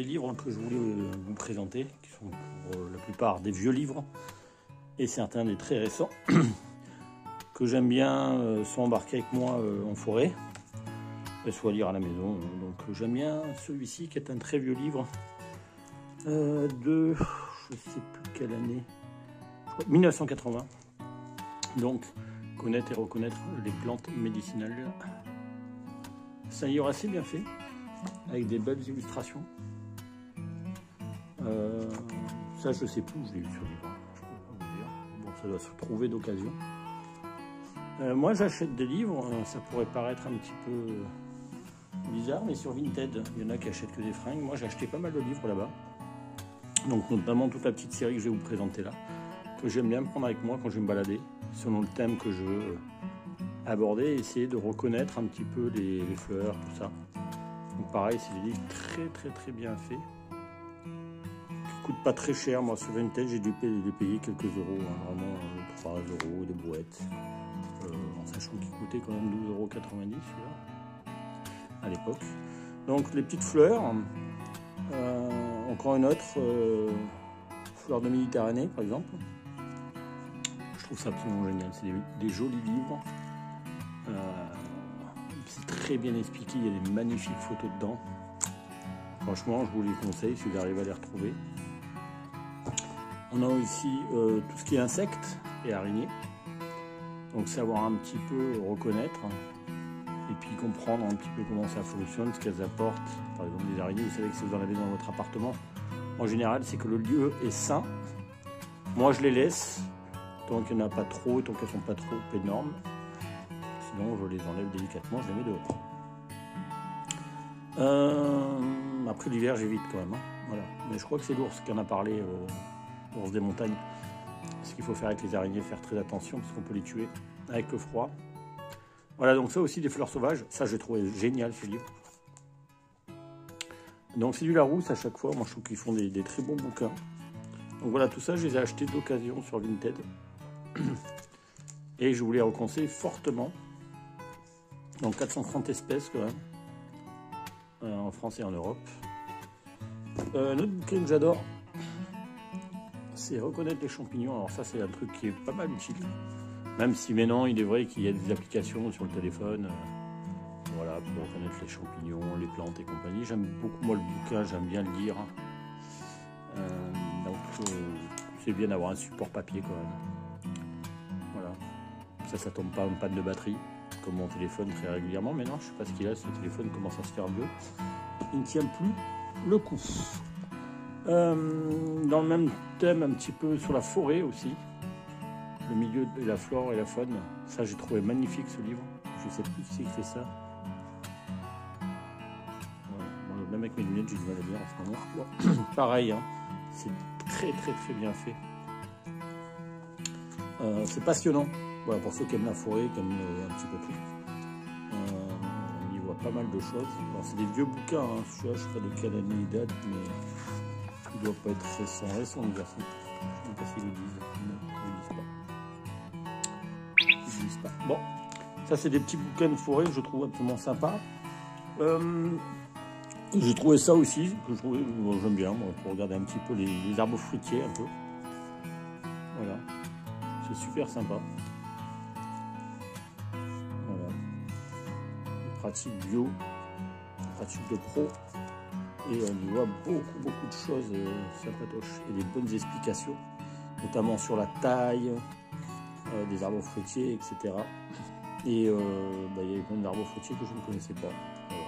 des livres que je voulais vous présenter, qui sont pour la plupart des vieux livres, et certains des très récents, que j'aime bien soit embarquer avec moi en forêt, soit lire à la maison. Donc j'aime bien celui-ci, qui est un très vieux livre, de, je ne sais plus quelle année, je crois, 1980. Donc, connaître et reconnaître les plantes médicinales. C'est un livre assez bien fait, avec des belles illustrations. Ça, je sais plus où je l'ai eu sur le livre. Je peux pas vous dire. Bon, ça doit se trouver d'occasion. Moi, j'achète des livres. Ça pourrait paraître un petit peu bizarre, mais sur Vinted, il y en a qui achètent que des fringues. Moi, j'ai acheté pas mal de livres là-bas. Donc, notamment toute la petite série que je vais vous présenter là, que j'aime bien prendre avec moi quand je vais me balader, selon le thème que je veux aborder, et essayer de reconnaître un petit peu les fleurs, tout ça. Donc pareil, c'est des livres très bien faits, qui coûtent pas très cher. Moi sur Vinted, j'ai dû payer quelques euros, hein, vraiment 3 euros de brouette, en sachant qu'il coûtait quand même 12,90 € celui-là à l'époque. Donc les petites fleurs, encore une autre, fleur de Méditerranée par exemple. Je trouve ça absolument génial, c'est des jolis livres. C'est très bien expliqué, il y a des magnifiques photos dedans. Franchement, je vous les conseille si vous arrivez à les retrouver. On a aussi tout ce qui est insectes et araignées. Donc savoir un petit peu reconnaître et puis comprendre un petit peu comment ça fonctionne, ce qu'elles apportent. Par exemple, les araignées, vous savez que si vous en avez dans votre appartement, en général, c'est que le lieu est sain. Moi, je les laisse tant qu'il n'y en a pas trop, tant qu'elles ne sont pas trop énormes. Sinon, je les enlève délicatement, je les mets dehors. Après l'hiver, j'évite quand même. Hein. Voilà. Mais je crois que c'est l'ours qui en a parlé, l'ours des montagnes. Ce qu'il faut faire avec les araignées, faire très attention, parce qu'on peut les tuer avec le froid. Voilà, donc ça aussi, des fleurs sauvages. Ça, j'ai trouvé génial, ce livre. Donc, c'est du Larousse à chaque fois. Moi, je trouve qu'ils font des très bons bouquins. Donc voilà, tout ça, je les ai achetés d'occasion sur Vinted. Et je vous les reconseille fortement. Donc 430 espèces quand même, en France et en Europe. Un autre bouquin que j'adore, c'est reconnaître les champignons. Alors ça, c'est un truc qui est pas mal utile. Même si maintenant, il est vrai qu'il y a des applications sur le téléphone, voilà, pour reconnaître les champignons, les plantes et compagnie. J'aime beaucoup, moi, le bouquin, j'aime bien le lire. Donc c'est bien d'avoir un support papier quand même. Voilà. Ça tombe pas en panne de batterie, comme mon téléphone très régulièrement. Mais non, je sais pas ce qu'il a, ce téléphone commence à se faire vieux. Il ne tient plus le coup. Dans le même thème, un petit peu sur la forêt aussi. Le milieu de la flore et la faune. Ça, j'ai trouvé magnifique ce livre. Je sais plus qui c'est qui fait ça. Ouais. Bon, même avec mes lunettes, j'ai du mal à lire en ce moment. Bon. Pareil, hein. C'est très bien fait. C'est passionnant. Voilà, pour ceux qui aiment la forêt, qui aiment un petit peu tout. On y voit pas mal de choses. Alors, c'est des vieux bouquins, hein. Celui-là, je sais pas de quelle année il date, mais il doit pas être récent, le garçon. Je ne sais pas s'ils le disent. Non, ils le disent pas. Bon, ça, c'est des petits bouquins de forêt que je trouve absolument sympas. J'ai trouvé ça aussi, que j'aime bien, moi, pour regarder un petit peu les arbres fruitiers, un peu. Voilà. C'est super sympa. Voilà. Pratique bio, pratique de pro. Et on y voit beaucoup de choses sympatoches et des bonnes explications, notamment sur la taille des arbres fruitiers, etc. Et il y a plein d'arbres fruitiers que je ne connaissais pas. Voilà.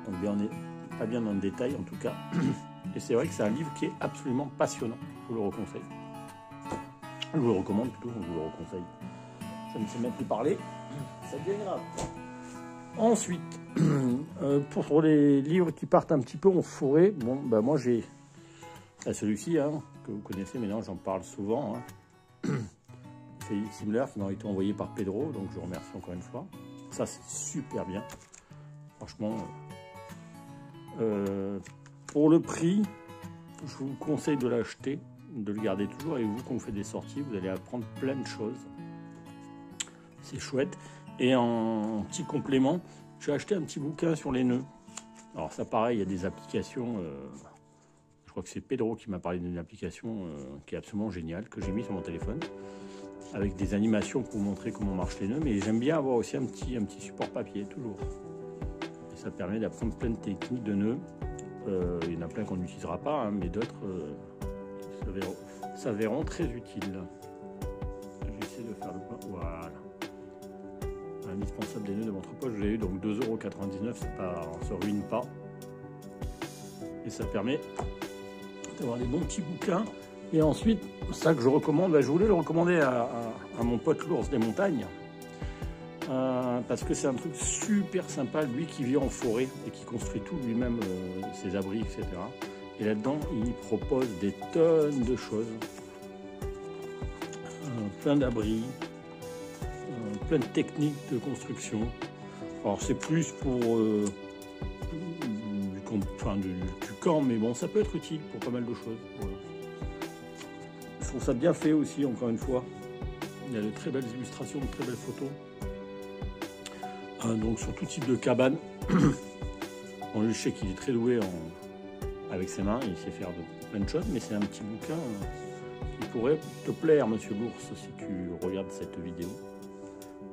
Donc bien, on n'est pas bien dans le détail en tout cas. Et c'est vrai que c'est un livre qui est absolument passionnant. Je vous le reconseille. Je vous le recommande plutôt, je vous le reconseille. Je ne sais même plus parler. Ça devient grave. Ensuite, pour les livres qui partent un petit peu en forêt, bon, bah moi j'ai celui-ci, hein, que vous connaissez, maintenant j'en parle souvent. Hein. Félix Himmler qui m'a été envoyé par Pedro, donc je remercie encore une fois. Ça c'est super bien. Franchement, pour le prix, je vous conseille de l'acheter, de le garder toujours. Et vous, quand vous faites des sorties, vous allez apprendre plein de choses. C'est chouette. Et en petit complément, j'ai acheté un petit bouquin sur les nœuds. Alors ça pareil, il y a des applications, je crois que c'est Pedro qui m'a parlé d'une application qui est absolument géniale, que j'ai mis sur mon téléphone, avec des animations pour montrer comment marchent les nœuds, mais j'aime bien avoir aussi un petit support papier, toujours. Et ça permet d'apprendre plein de techniques de nœuds. Il y en a plein qu'on n'utilisera pas, hein, mais d'autres s'avéreront très utiles. J'essaie de faire le point. Voilà. Indispensable des nœuds de votre poche, je l'ai eu, donc 2,99 €, c'est pas, on ne se ruine pas. Et ça permet d'avoir des bons petits bouquins. Et ensuite, ça que je recommande, je voulais le recommander à mon pote l'ours des montagnes. Parce que c'est un truc super sympa, lui qui vit en forêt et qui construit tout lui-même, ses abris, etc. Et là-dedans, il propose des tonnes de choses. Plein d'abris, plein de techniques de construction. Alors c'est plus pour du camp, mais bon, ça peut être utile pour pas mal de choses. Voilà. Je trouve ça bien fait aussi, encore une fois. Il y a de très belles illustrations, de très belles photos. Donc sur tout type de cabane. Bon, lui, je sais qu'il est très doué avec ses mains, il sait faire plein de choses, mais c'est un petit bouquin qui pourrait te plaire, monsieur l'ours, si tu regardes cette vidéo.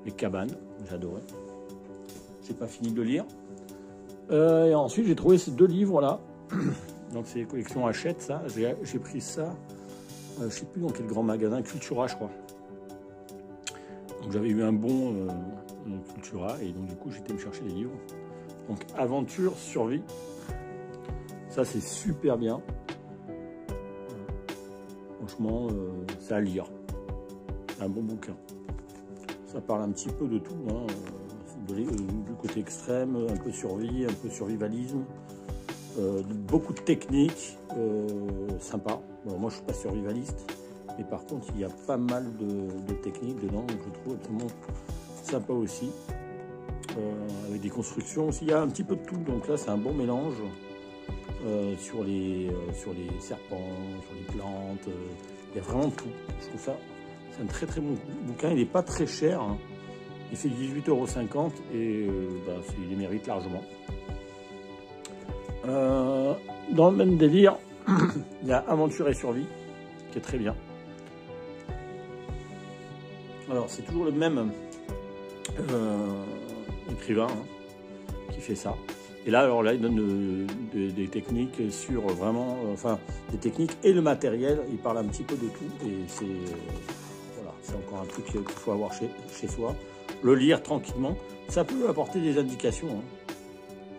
Les cabanes, j'adorais. J'ai pas fini de le lire. Et ensuite, j'ai trouvé ces 2 livres là. Donc c'est les collections Hachette, ça. J'ai pris ça, je sais plus dans quel grand magasin, Cultura, je crois. Donc j'avais eu un bon Cultura et donc du coup j'étais me chercher des livres. Donc Aventure, Survie. Ça c'est super bien. Franchement, c'est à lire. C'est un bon bouquin. Ça parle un petit peu de tout, hein. Du côté extrême, un peu survie, un peu survivalisme. Beaucoup de techniques, sympa. Bon, moi je suis pas survivaliste, mais par contre il y a pas mal de techniques dedans, donc je trouve absolument sympa aussi. Avec des constructions aussi, il y a un petit peu de tout, donc là c'est un bon mélange sur les serpents, sur les plantes, il y a vraiment tout. Je trouve ça, c'est un très très bon bouquin, il n'est pas très cher, hein. Il fait 18,50 € et il les mérite largement. Dans le même délire, il y a Aventure et Survie, qui est très bien. Alors, c'est toujours le même écrivain qui fait ça. Et là, il donne des techniques sur vraiment, des techniques et le matériel. Il parle un petit peu de tout et c'est encore un truc qu'il faut avoir chez soi. Le lire tranquillement, ça peut apporter des indications.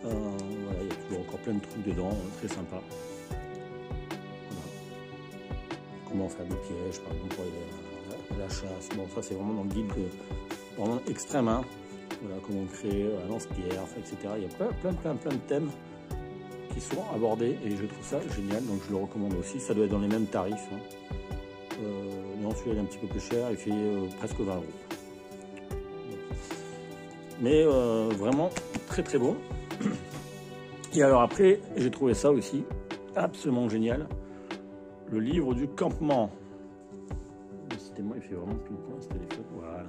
Voilà, il y a toujours encore plein de trucs dedans, très sympa. Voilà. Comment faire des pièges, par exemple, pour la chasse. Bon, ça c'est vraiment dans le guide vraiment extrême. Hein. Voilà, comment créer un lance-pierre, etc. Il y a plein de thèmes qui sont abordés et je trouve ça génial, donc je le recommande aussi. Ça doit être dans les mêmes tarifs. Hein. Non, celui-là il est un petit peu plus cher, il fait presque 20 €. Mais vraiment très très bon. Et alors après, j'ai trouvé ça aussi absolument génial. Le livre du campement. Décidément, il fait vraiment tout le point ce téléphone. Voilà.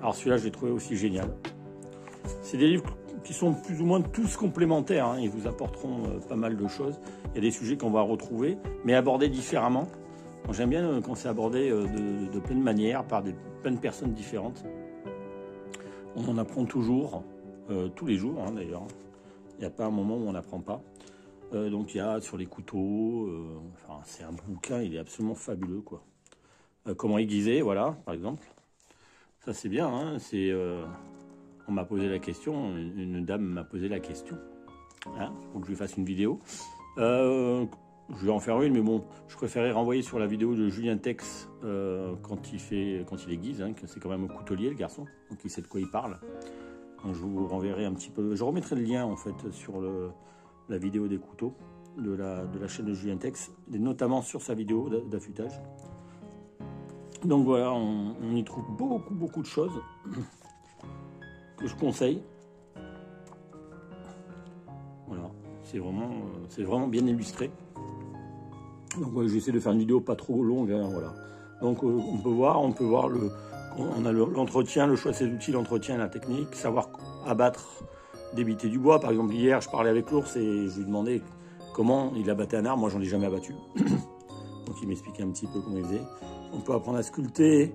Alors celui-là, je l'ai trouvé aussi génial. C'est des livres qui sont plus ou moins tous complémentaires. Hein. Ils vous apporteront pas mal de choses. Il y a des sujets qu'on va retrouver, mais abordés différemment. J'aime bien quand c'est abordé de plein de manières, par plein de personnes différentes. On en apprend toujours, tous les jours hein, d'ailleurs. Il n'y a pas un moment où on n'apprend pas. Donc il y a sur les couteaux, c'est un bouquin, il est absolument fabuleux, quoi. Comment aiguiser, voilà, par exemple. Ça c'est bien, hein, on m'a posé la question, une dame m'a posé la question. Hein, faut que je lui fasse une vidéo. Je vais en faire une, mais bon, je préférais renvoyer sur la vidéo de Julien Tex quand il aiguise, hein, que c'est quand même un coutelier, le garçon, donc il sait de quoi il parle. Donc, je vous renverrai un petit peu. Je remettrai le lien en fait sur la vidéo des couteaux de la chaîne de Julien Tex, et notamment sur sa vidéo d'affûtage. Donc voilà, on y trouve beaucoup de choses que je conseille. Voilà, c'est vraiment bien illustré. Donc j'essaie de faire une vidéo pas trop longue, hein, voilà. Donc on peut voir on a l'entretien, le choix de ses outils, l'entretien, la technique, savoir abattre débiter du bois. Par exemple, hier, je parlais avec l'ours et je lui demandais comment il abattait un arbre. Moi, j'en ai jamais abattu. Donc, il m'expliquait un petit peu comment il faisait. On peut apprendre à sculpter,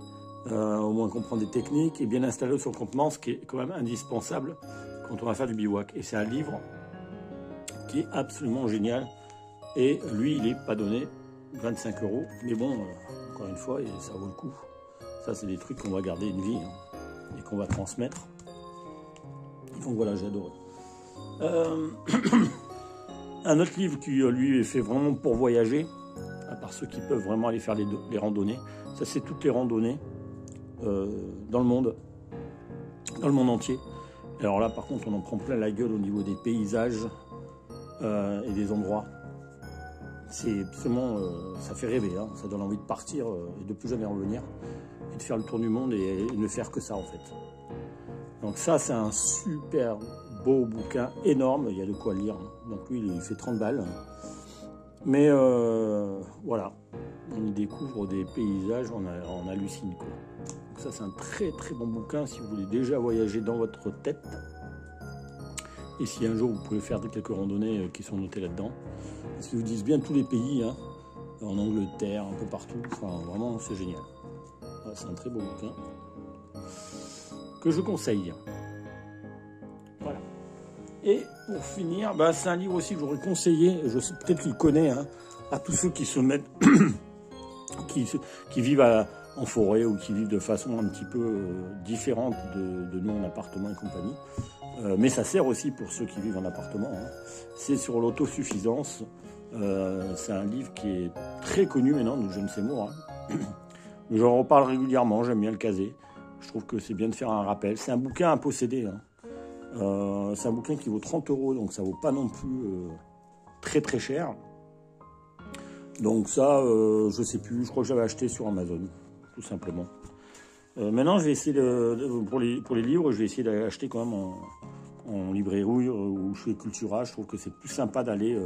au moins comprendre des techniques et bien installer son campement, ce qui est quand même indispensable quand on va faire du bivouac. Et c'est un livre qui est absolument génial. Et lui, il n'est pas donné 25 €. Mais bon, encore une fois, ça vaut le coup. Ça, c'est des trucs qu'on va garder une vie et qu'on va transmettre. Donc voilà, j'ai adoré. Un autre livre qui, lui, est fait vraiment pour voyager, à part ceux qui peuvent vraiment aller faire les randonnées. Ça, c'est toutes les randonnées dans le monde entier. Alors là, par contre, on en prend plein la gueule au niveau des paysages et des endroits. C'est absolument, ça fait rêver, hein. Ça donne envie de partir et de plus jamais revenir et de faire le tour du monde et ne faire que ça en fait. Donc ça, c'est un super beau bouquin énorme, il y a de quoi lire. Donc lui, il fait 30 balles. Mais voilà, on y découvre des paysages, on hallucine quoi. Donc ça, c'est un très très bon bouquin si vous voulez déjà voyager dans votre tête. Et si un jour vous pouvez faire quelques randonnées qui sont notées là-dedans. Parce qu'ils vous disent bien tous les pays, hein, en Angleterre, un peu partout. Enfin, vraiment, c'est génial. Voilà, c'est un très beau bouquin que je conseille. Voilà. Et pour finir, bah, c'est un livre aussi que j'aurais conseillé, je sais peut-être qu'il connaît, hein, à tous ceux qui se mettent, qui vivent en forêt ou qui vivent de façon un petit peu différente de nous en appartement et compagnie. Mais ça sert aussi pour ceux qui vivent en appartement. Hein. C'est sur l'autosuffisance. C'est un livre qui est très connu maintenant de James Seymour. Hein. J'en reparle régulièrement, j'aime bien le caser. Je trouve que c'est bien de faire un rappel. C'est un bouquin à posséder. Hein. C'est un bouquin qui vaut 30 €, donc ça vaut pas non plus très très cher. Donc ça, je sais plus, je crois que j'avais acheté sur Amazon, tout simplement. Maintenant, je vais essayer pour les livres, je vais essayer d'acheter quand même en librairie ou chez Cultura. Je trouve que c'est plus sympa d'aller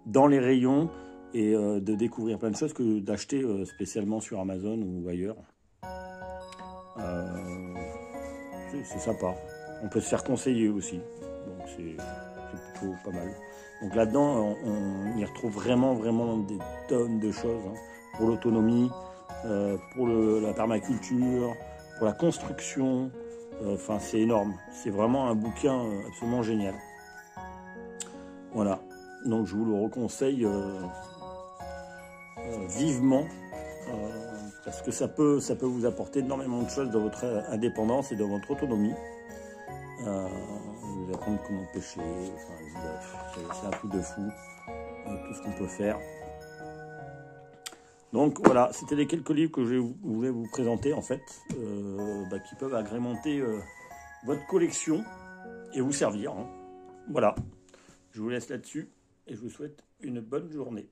dans les rayons et de découvrir plein de choses que d'acheter spécialement sur Amazon ou ailleurs. C'est sympa. On peut se faire conseiller aussi, donc c'est plutôt pas mal. Donc là-dedans, on y retrouve vraiment des tonnes de choses hein, pour l'autonomie, pour la permaculture, pour la construction. Enfin, c'est énorme. C'est vraiment un bouquin absolument génial. Voilà. Donc, je vous le reconseille vivement parce que ça peut vous apporter énormément de choses dans votre indépendance et dans votre autonomie. Vous apprendre comment pêcher. Enfin, c'est un truc de fou. Tout ce qu'on peut faire. Donc voilà, c'était les quelques livres que je voulais vous présenter en fait, qui peuvent agrémenter votre collection et vous servir. Hein. Voilà, je vous laisse là-dessus et je vous souhaite une bonne journée.